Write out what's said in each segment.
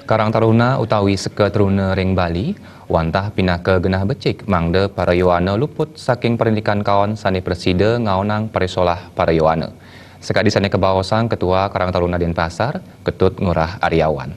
Karang Taruna utawi Seka Teruna ring Bali, wantah pindah ke Genah Becik mangde Parayowana luput saking perindikan kawan sani presida ngaunang Parisolah Parayowana. Sekadi sani kebawasan Ketua Karang Taruna Denpasar, Ketut Ngurah Aryawan.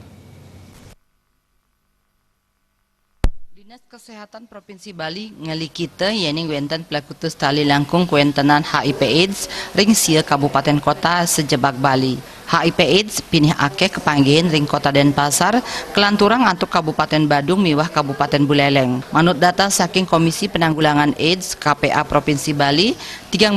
Dinas Kesehatan Provinsi Bali ngali kita yani wenten pelakutus tali langkung kuentenan HIV AIDS ring sia kabupaten kota sejebak Bali. HIV AIDS pinih akeh kepanggihan ring kota Denpasar kelanturang antuk Kabupaten Badung miwah Kabupaten Buleleng. Manut data saking Komisi Penanggulangan AIDS KPA Provinsi Bali, 3%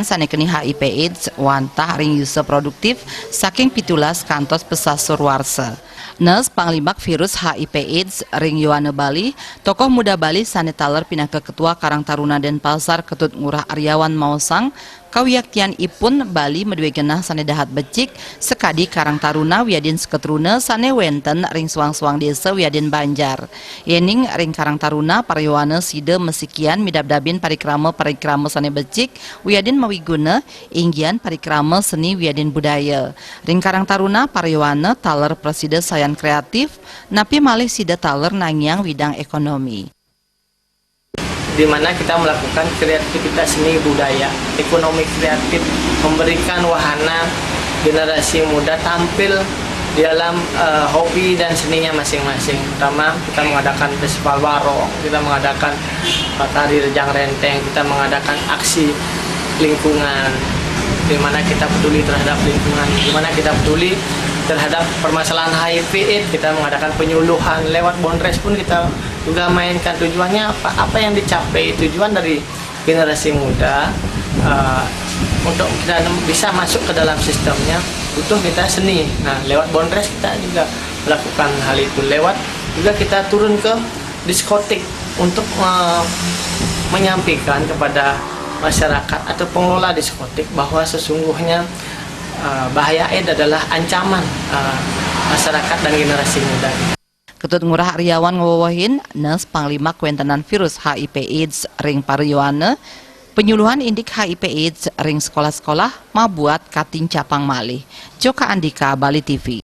sane keni HIV AIDS wantah ring use produktif saking pitulas kantos pesasur warsa. Nes panglimak virus HIV AIDS ring Yowana Bali, tokoh muda Bali sane taler pindah ke Ketua Karang Taruna Denpasar Ketut Ngurah Aryawan Mausang, kawiyaktian ipun Bali medue genah sane dahat becik sekadi Karang Taruna wiadin seketruna sane wenten ring suang-suang desa wiadin Banjar. Yening ring Karang Taruna Parayowana side mesikian midabdabin parikrama sane becik wiadin mawiguna inggian parikrama seni wiadin budaya. Ring Karang Taruna Parayowana taler presida sayan kreatif napi malih side taler nangyang widang ekonomi, di mana kita melakukan kreativitas seni budaya, ekonomi kreatif, memberikan wahana generasi muda tampil di dalam hobi dan seninya masing-masing. Pertama, kita mengadakan festival barong, kita mengadakan tari rejang renteng, kita mengadakan aksi lingkungan, di mana kita peduli terhadap lingkungan, di mana kita peduli terhadap permasalahan HIV AIDS, kita mengadakan penyuluhan lewat Bondres pun kita juga mainkan. Tujuannya apa yang dicapai, tujuan dari generasi muda untuk kita bisa masuk ke dalam sistemnya butuh kita seni. Nah, lewat Bondres kita juga melakukan hal itu. Lewat juga kita turun ke diskotik untuk menyampaikan kepada masyarakat atau pengelola diskotik bahwa sesungguhnya bahaya AIDS adalah ancaman masyarakat dan generasi muda. Ketut Ngurah Aryawan ngawawahin nes panglima kuentenan virus HIV AIDS ring Parayowana, penyuluhan indik HIV AIDS ring sekolah-sekolah mabuat kating capang malih. Joka Andika, Bali TV.